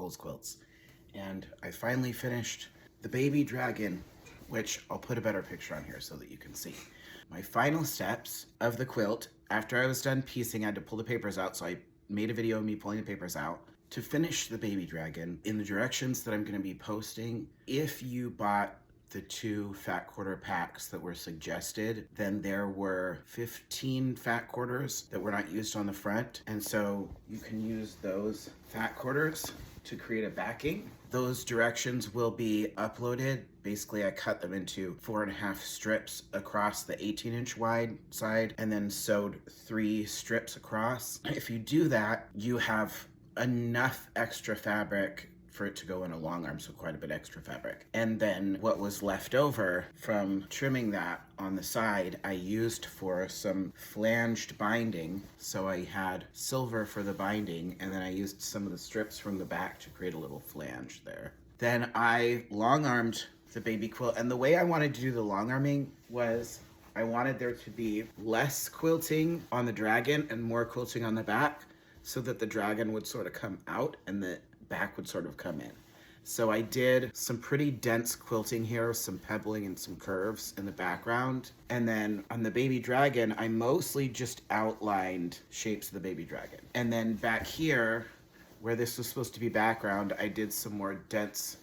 Cole's quilts. And I finally finished the baby dragon, which I'll put a better picture on here so that you can see. My final steps of the quilt, after I was done piecing, I had to pull the papers out, so I made a video of me pulling the papers out to finish the baby dragon in the directions that I'm going to be posting. If you bought the 2 fat quarter packs that were suggested, then there were 15 fat quarters that were not used on the front, and so you can use those fat quarters to create a backing. Those directions will be uploaded. Basically, I cut them into 4.5 strips across the 18-inch wide side and then sewed 3 strips across. If you do that, you have enough extra fabric for it to go in a long arm, so quite a bit extra fabric. And then what was left over from trimming that on the side, I used for some flanged binding. So I had silver for the binding, and then I used some of the strips from the back to create a little flange there. Then I long-armed the baby quilt, and the way I wanted to do the long-arming was I wanted there to be less quilting on the dragon and more quilting on the back, so that the dragon would sort of come out and the back would sort of come in. So I did some pretty dense quilting here, some pebbling and some curves in the background. And then on the baby dragon, I mostly just outlined shapes of the baby dragon. And then back here, where this was supposed to be background, I did some more dense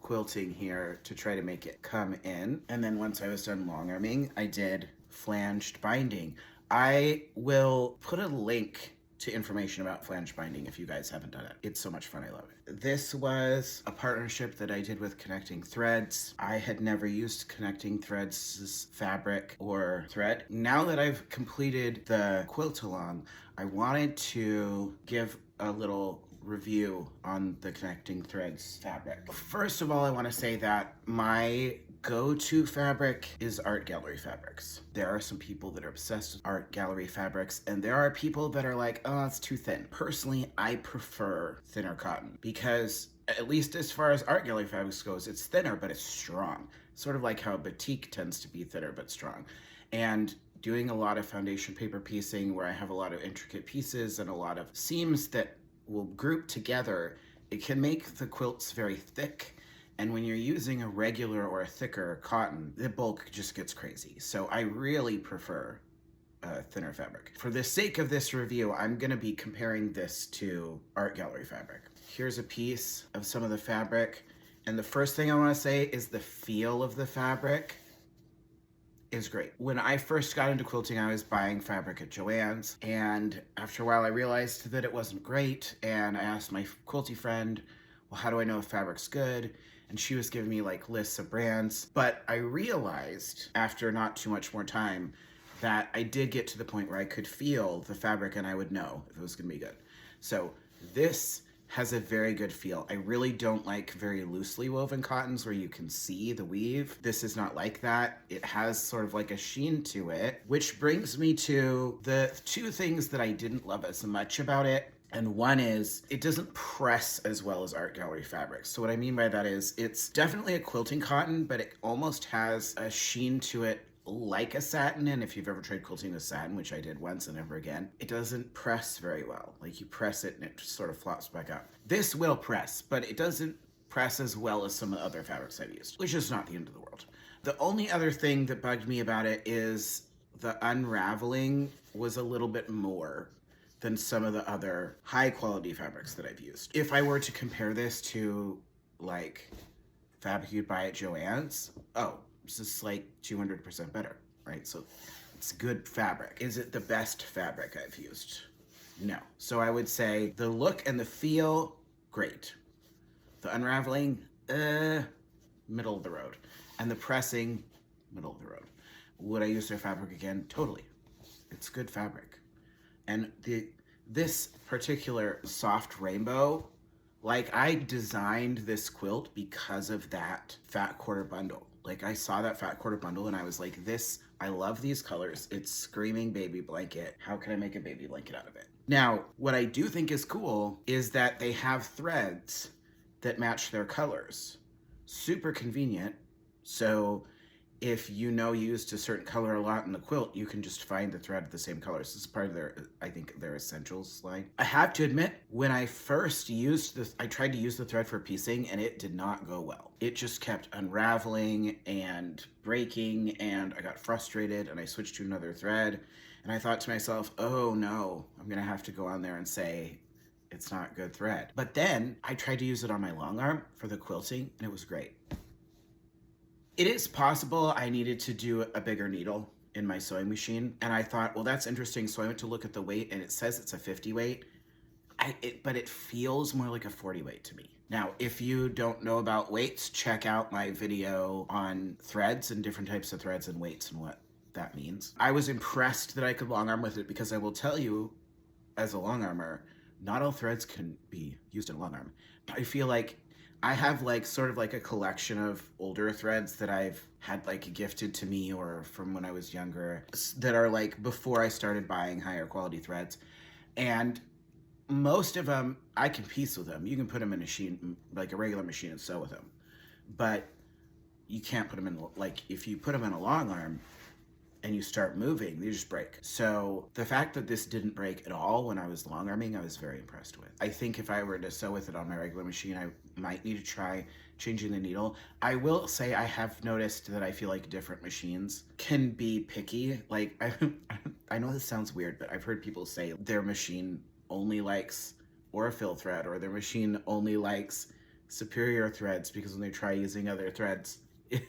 quilting here to try to make it come in. And then once I was done long arming, I did flanged binding. I will put a link to information about flange binding if you guys haven't done it. It's so much fun, I love it. This was a partnership that I did with Connecting Threads. I had never used Connecting Threads' fabric or thread. Now that I've completed the quilt along, I wanted to give a little review on the Connecting Threads fabric. First of all, I want to say that my go-to fabric is art gallery fabrics. There are some people that are obsessed with art gallery fabrics, and there are people that are like, oh, it's too thin. Personally, I prefer thinner cotton because, at least as far as art gallery fabrics goes, it's thinner, but it's strong. Sort of like how batik tends to be thinner but strong. And doing a lot of foundation paper piecing where I have a lot of intricate pieces and a lot of seams that will group together, it can make the quilts very thick. And when you're using a regular or a thicker cotton, the bulk just gets crazy. So I really prefer thinner fabric. For the sake of this review, I'm gonna be comparing this to art gallery fabric. Here's a piece of some of the fabric. And the first thing I wanna say is the feel of the fabric is great. When I first got into quilting, I was buying fabric at Joann's. And after a while, I realized that it wasn't great. And I asked my quilty friend, well, how do I know if fabric's good? And she was giving me like lists of brands. But I realized after not too much more time that I did get to the point where I could feel the fabric and I would know if it was gonna be good. So this has a very good feel. I really don't like very loosely woven cottons where you can see the weave. This is not like that. It has sort of like a sheen to it, which brings me to the 2 things that I didn't love as much about it. And one is, it doesn't press as well as art gallery fabrics. So what I mean by that is, it's definitely a quilting cotton, but it almost has a sheen to it like a satin. And if you've ever tried quilting with satin, which I did once and never again, it doesn't press very well. Like you press it and it just sort of flops back up. This will press, but it doesn't press as well as some of the other fabrics I've used, which is not the end of the world. The only other thing that bugged me about it is the unraveling was a little bit more than some of the other high quality fabrics that I've used. If I were to compare this to like fabric you'd buy at Joann's, oh, this is like 200% better, right? So it's good fabric. Is it the best fabric I've used? No. So I would say the look and the feel, great. The unraveling, middle of the road. And the pressing, middle of the road. Would I use their fabric again? Totally. It's good fabric. And this particular soft rainbow, like I designed this quilt because of that fat quarter bundle. Like I saw that fat quarter bundle and I was like, I love these colors. It's screaming baby blanket. How can I make a baby blanket out of it? Now, what I do think is cool is that they have threads that match their colors. Super convenient. So if you know you used a certain color a lot in the quilt, you can just find the thread of the same color. So this is part of their, I think, their essentials line. I have to admit, when I first used this, I tried to use the thread for piecing and it did not go well. It just kept unraveling and breaking, and I got frustrated and I switched to another thread. And I thought to myself, oh no, I'm gonna have to go on there and say, it's not good thread. But then I tried to use it on my long arm for the quilting and it was great. It is possible I needed to do a bigger needle in my sewing machine, and I thought, well, that's interesting. So I went to look at the weight and it says it's a 50 weight, but it feels more like a 40 weight to me. Now, if you don't know about weights, check out my video on threads and different types of threads and weights and what that means. I was impressed that I could long arm with it, because I will tell you, as a long armer, not all threads can be used in a long arm. I feel like I have like sort of like a collection of older threads that I've had like gifted to me or from when I was younger, that are like before I started buying higher quality threads. And most of them, I can piece with them. You can put them in a machine, like a regular machine, and sew with them. But you can't put them in, like if you put them in a long arm and you start moving, they just break. So the fact that this didn't break at all when I was long arming, I was very impressed with. I think if I were to sew with it on my regular machine, I might need to try changing the needle. I will say I have noticed that I feel like different machines can be picky. Like, I know this sounds weird, but I've heard people say their machine only likes Orifil thread, or their machine only likes superior threads, because when they try using other threads,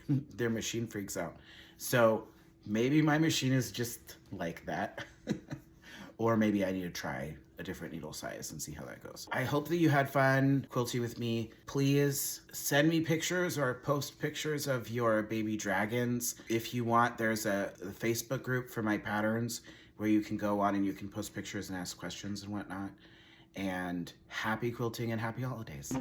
their machine freaks out. So maybe my machine is just like that. Or maybe I need to try a different needle size and see how that goes. I hope that you had fun quilting with me. Please send me pictures or post pictures of your baby dragons. If you want, there's a Facebook group for my patterns where you can go on and you can post pictures and ask questions and whatnot. And happy quilting and happy holidays.